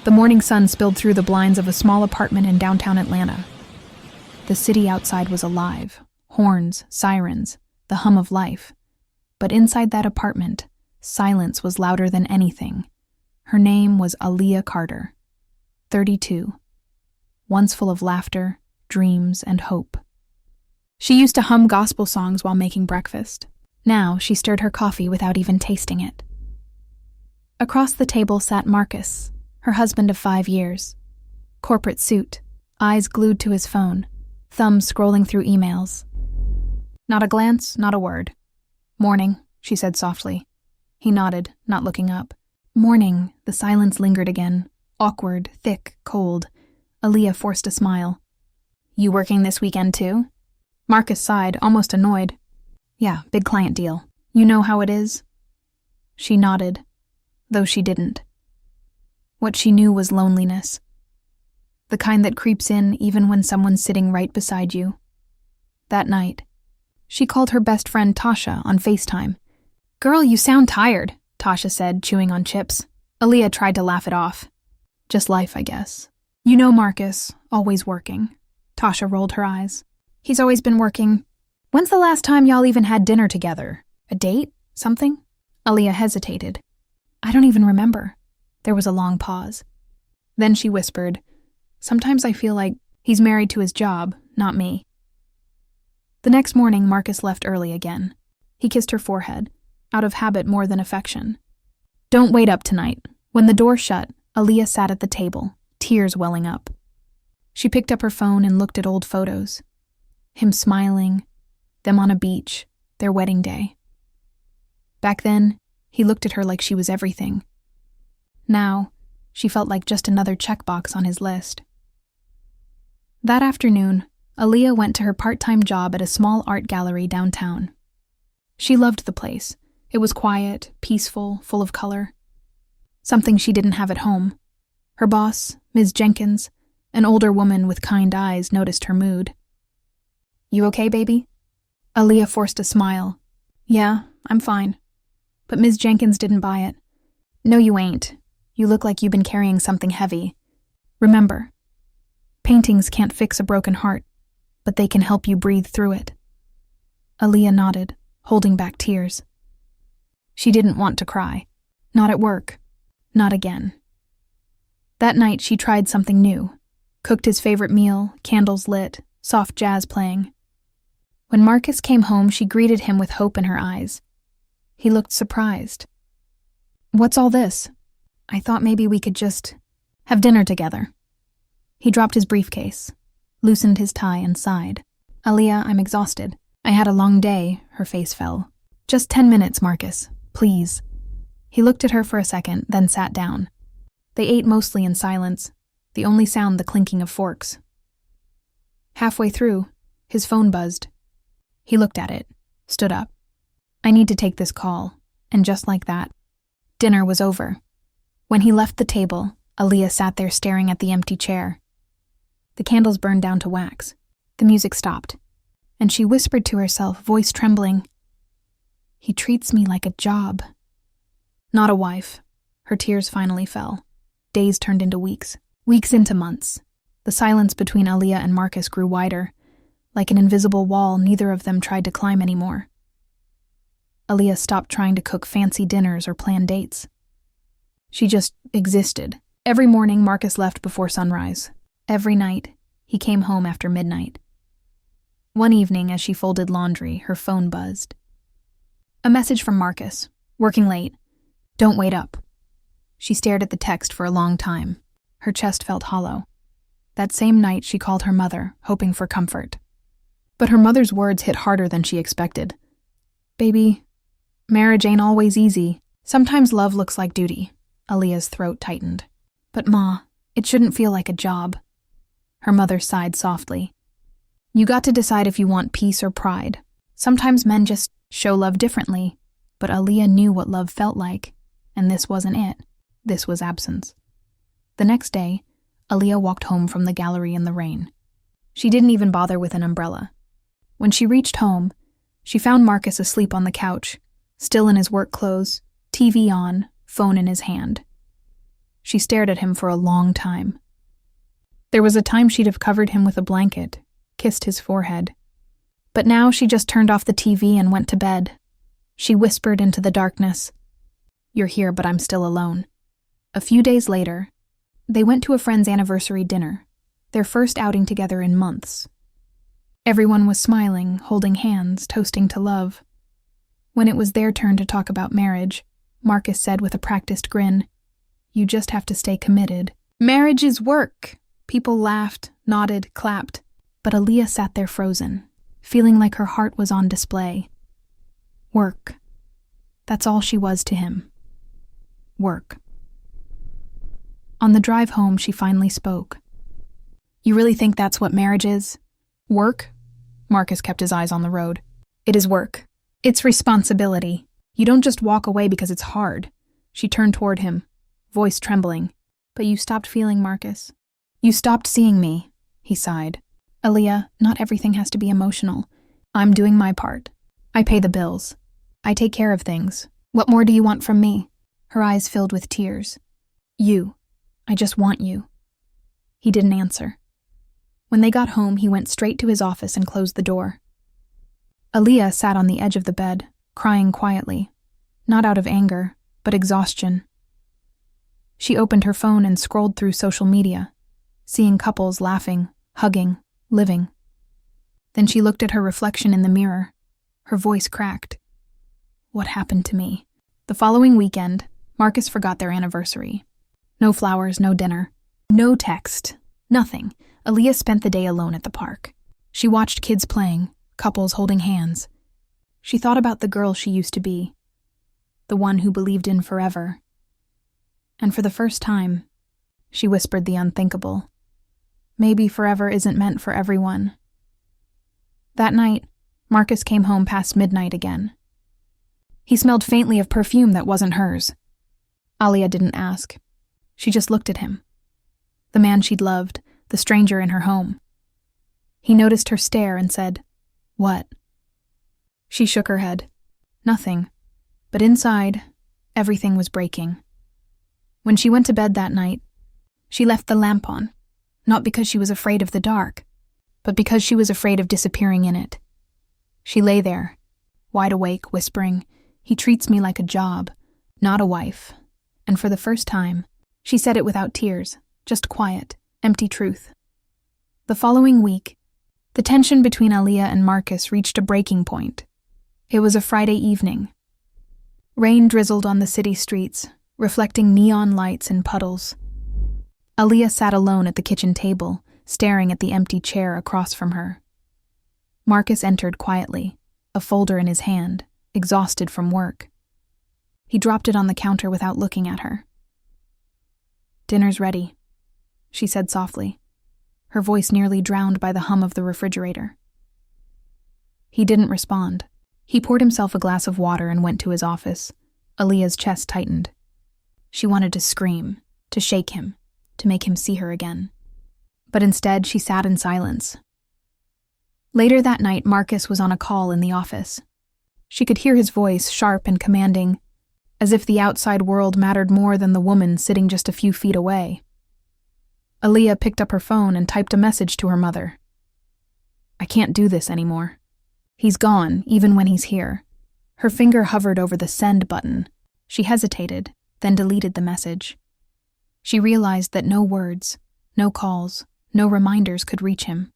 The morning sun spilled through the blinds of a small apartment in downtown Atlanta. The city outside was alive. Horns, sirens, the hum of life. But inside that apartment, silence was louder than anything. Her name was Aaliyah Carter, 32, once full of laughter, dreams, and hope. She used to hum gospel songs while making breakfast. Now she stirred her coffee without even tasting it. Across the table sat Marcus, her husband of 5 years. Corporate suit, eyes glued to his phone, thumbs scrolling through emails. Not a glance, not a word. "Morning," she said softly. He nodded, not looking up. "Morning." The silence lingered again. Awkward, thick, cold. Aaliyah forced a smile. "You working this weekend too?" Marcus sighed, almost annoyed. "Yeah, big client deal. You know how it is?" She nodded, though she didn't. What she knew was loneliness. The kind that creeps in even when someone's sitting right beside you. That night, she called her best friend Tasha on FaceTime. "Girl, you sound tired," Tasha said, chewing on chips. Aaliyah tried to laugh it off. "Just life, I guess. You know Marcus, always working." Tasha rolled her eyes. "He's always been working. When's the last time y'all even had dinner together? A date? Something?" Aaliyah hesitated. "I don't even remember." There was a long pause. Then she whispered, "Sometimes I feel like he's married to his job, not me." The next morning, Marcus left early again. He kissed her forehead, out of habit more than affection. "Don't wait up tonight." When the door shut, Aaliyah sat at the table, tears welling up. She picked up her phone and looked at old photos. Him smiling, them on a beach, their wedding day. Back then, he looked at her like she was everything. Now, she felt like just another checkbox on his list. That afternoon, Aaliyah went to her part-time job at a small art gallery downtown. She loved the place. It was quiet, peaceful, full of color. Something she didn't have at home. Her boss, Ms. Jenkins, an older woman with kind eyes, noticed her mood. "You okay, baby?" Aaliyah forced a smile. "Yeah, I'm fine." But Ms. Jenkins didn't buy it. "No, you ain't. You look like you've been carrying something heavy. Remember, paintings can't fix a broken heart, but they can help you breathe through it." Aaliyah nodded, holding back tears. She didn't want to cry. Not at work. Not again. That night she tried something new. Cooked his favorite meal, candles lit, soft jazz playing. When Marcus came home, she greeted him with hope in her eyes. He looked surprised. "What's all this?" "I thought maybe we could just have dinner together." He dropped his briefcase, loosened his tie, and sighed. "Aaliyah, I'm exhausted. I had a long day." Her face fell. "Just 10 minutes, Marcus. Please." He looked at her for a second, then sat down. They ate mostly in silence, the only sound the clinking of forks. Halfway through, his phone buzzed. He looked at it, stood up. "I need to take this call." And just like that, dinner was over. When he left the table, Aaliyah sat there staring at the empty chair. The candles burned down to wax. The music stopped, and she whispered to herself, voice trembling, "He treats me like a job." Not a wife. Her tears finally fell. Days turned into weeks. Weeks into months. The silence between Aaliyah and Marcus grew wider. Like an invisible wall, neither of them tried to climb anymore. Aaliyah stopped trying to cook fancy dinners or plan dates. She just existed. Every morning, Marcus left before sunrise. Every night, he came home after midnight. One evening, as she folded laundry, her phone buzzed. A message from Marcus. "Working late. Don't wait up." She stared at the text for a long time. Her chest felt hollow. That same night, she called her mother, hoping for comfort. But her mother's words hit harder than she expected. "Baby, marriage ain't always easy. Sometimes love looks like duty." Aaliyah's throat tightened. "But Ma, it shouldn't feel like a job." Her mother sighed softly. "You got to decide if you want peace or pride. Sometimes men just show love differently." But Aaliyah knew what love felt like, and this wasn't it. This was absence. The next day, Aaliyah walked home from the gallery in the rain. She didn't even bother with an umbrella. When she reached home, she found Marcus asleep on the couch, still in his work clothes, TV on, phone in his hand. She stared at him for a long time. There was a time she'd have covered him with a blanket, kissed his forehead. But now she just turned off the TV and went to bed. She whispered into the darkness, "You're here, but I'm still alone." A few days later, they went to a friend's anniversary dinner, their first outing together in months. Everyone was smiling, holding hands, toasting to love. When it was their turn to talk about marriage, Marcus said with a practiced grin, "You just have to stay committed. Marriage is work." People laughed, nodded, clapped, but Aaliyah sat there frozen, feeling like her heart was on display. Work. That's all she was to him. Work. On the drive home, she finally spoke. "You really think that's what marriage is? Work?" Marcus kept his eyes on the road. "It is work. It's responsibility. You don't just walk away because it's hard." She turned toward him, voice trembling. "But you stopped feeling, Marcus. You stopped seeing me," he sighed. "Aaliyah, not everything has to be emotional. I'm doing my part. I pay the bills. I take care of things. What more do you want from me?" Her eyes filled with tears. "You. I just want you." He didn't answer. When they got home, he went straight to his office and closed the door. Aaliyah sat on the edge of the bed, crying quietly, not out of anger, but exhaustion. She opened her phone and scrolled through social media, seeing couples laughing, hugging, living. Then she looked at her reflection in the mirror. Her voice cracked. What happened to me? The following weekend, Marcus forgot their anniversary. No flowers, no dinner, no text, nothing. Aaliyah spent the day alone at the park. She watched kids playing, couples holding hands. She thought about the girl she used to be, the one who believed in forever. And for the first time, she whispered the unthinkable. Maybe forever isn't meant for everyone. That night, Marcus came home past midnight again. He smelled faintly of perfume that wasn't hers. Aaliyah didn't ask. She just looked at him. The man she'd loved, the stranger in her home. He noticed her stare and said, "What?" She shook her head. Nothing. But inside, everything was breaking. When she went to bed that night, she left the lamp on, not because she was afraid of the dark, but because she was afraid of disappearing in it. She lay there, wide awake, whispering, "He treats me like a job, not a wife." And for the first time, she said it without tears, just quiet, empty truth. The following week, the tension between Aaliyah and Marcus reached a breaking point. It was a Friday evening. Rain drizzled on the city streets, reflecting neon lights and puddles. Aaliyah sat alone at the kitchen table, staring at the empty chair across from her. Marcus entered quietly, a folder in his hand, exhausted from work. He dropped it on the counter without looking at her. "Dinner's ready," she said softly, her voice nearly drowned by the hum of the refrigerator. He didn't respond. He poured himself a glass of water and went to his office. Aaliyah's chest tightened. She wanted to scream, to shake him, to make him see her again. But instead, she sat in silence. Later that night, Marcus was on a call in the office. She could hear his voice, sharp and commanding, as if the outside world mattered more than the woman sitting just a few feet away. Aaliyah picked up her phone and typed a message to her mother. "I can't do this anymore. He's gone, even when he's here." Her finger hovered over the send button. She hesitated, then deleted the message. She realized that no words, no calls, no reminders could reach him.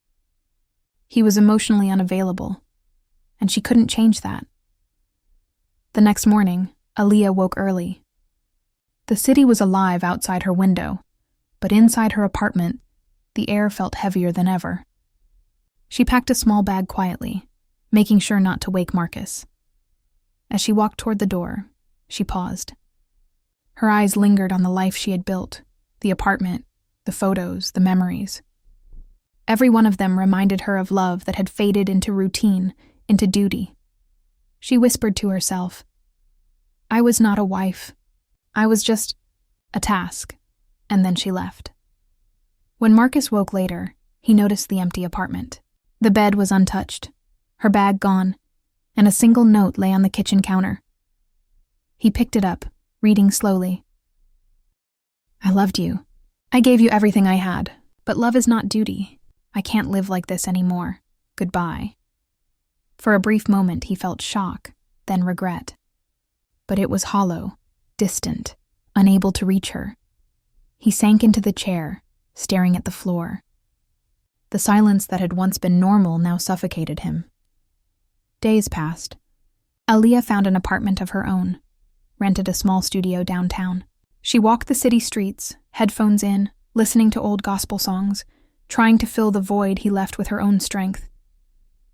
He was emotionally unavailable, and she couldn't change that. The next morning, Aaliyah woke early. The city was alive outside her window, but inside her apartment, the air felt heavier than ever. She packed a small bag quietly, making sure not to wake Marcus. As she walked toward the door, she paused. Her eyes lingered on the life she had built, the apartment, the photos, the memories. Every one of them reminded her of love that had faded into routine, into duty. She whispered to herself, "I was not a wife. I was just a task." And then she left. When Marcus woke later, he noticed the empty apartment. The bed was untouched, her bag gone, and a single note lay on the kitchen counter. He picked it up, reading slowly. I loved you. I gave you everything I had, but love is not duty. I can't live like this anymore. Goodbye. For a brief moment he felt shock, then regret. But it was hollow, distant, unable to reach her. He sank into the chair, staring at the floor. The silence that had once been normal now suffocated him. Days passed. Aaliyah found an apartment of her own, rented a small studio downtown. She walked the city streets, headphones in, listening to old gospel songs, trying to fill the void he left with her own strength.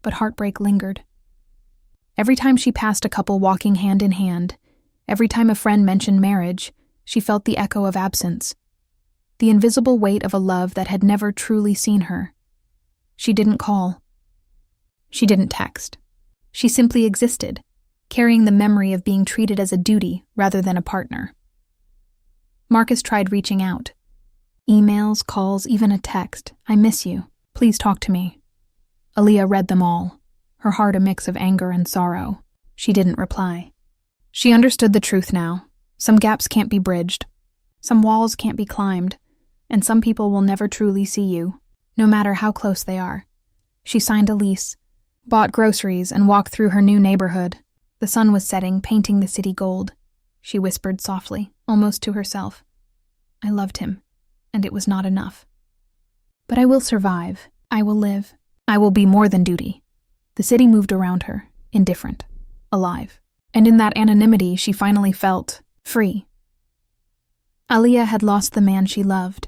But heartbreak lingered. Every time she passed a couple walking hand in hand, every time a friend mentioned marriage, she felt the echo of absence, the invisible weight of a love that had never truly seen her. She didn't call. She didn't text. She simply existed, carrying the memory of being treated as a duty rather than a partner. Marcus tried reaching out. Emails, calls, even a text. I miss you. Please talk to me. Aaliyah read them all, her heart a mix of anger and sorrow. She didn't reply. She understood the truth now. Some gaps can't be bridged. Some walls can't be climbed. And some people will never truly see you, no matter how close they are. She signed a lease, bought groceries, and walked through her new neighborhood. The sun was setting, painting the city gold. She whispered softly, almost to herself. I loved him, and it was not enough. But I will survive. I will live. I will be more than duty. The city moved around her, indifferent, alive. And in that anonymity, she finally felt free. Aaliyah had lost the man she loved,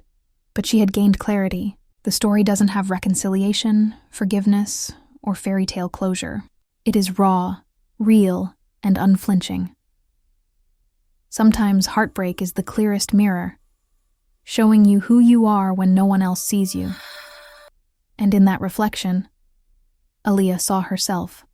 but she had gained clarity. The story doesn't have reconciliation, forgiveness, or fairy tale closure. It is raw, real, and unflinching. Sometimes heartbreak is the clearest mirror, showing you who you are when no one else sees you. And in that reflection, Aaliyah saw herself.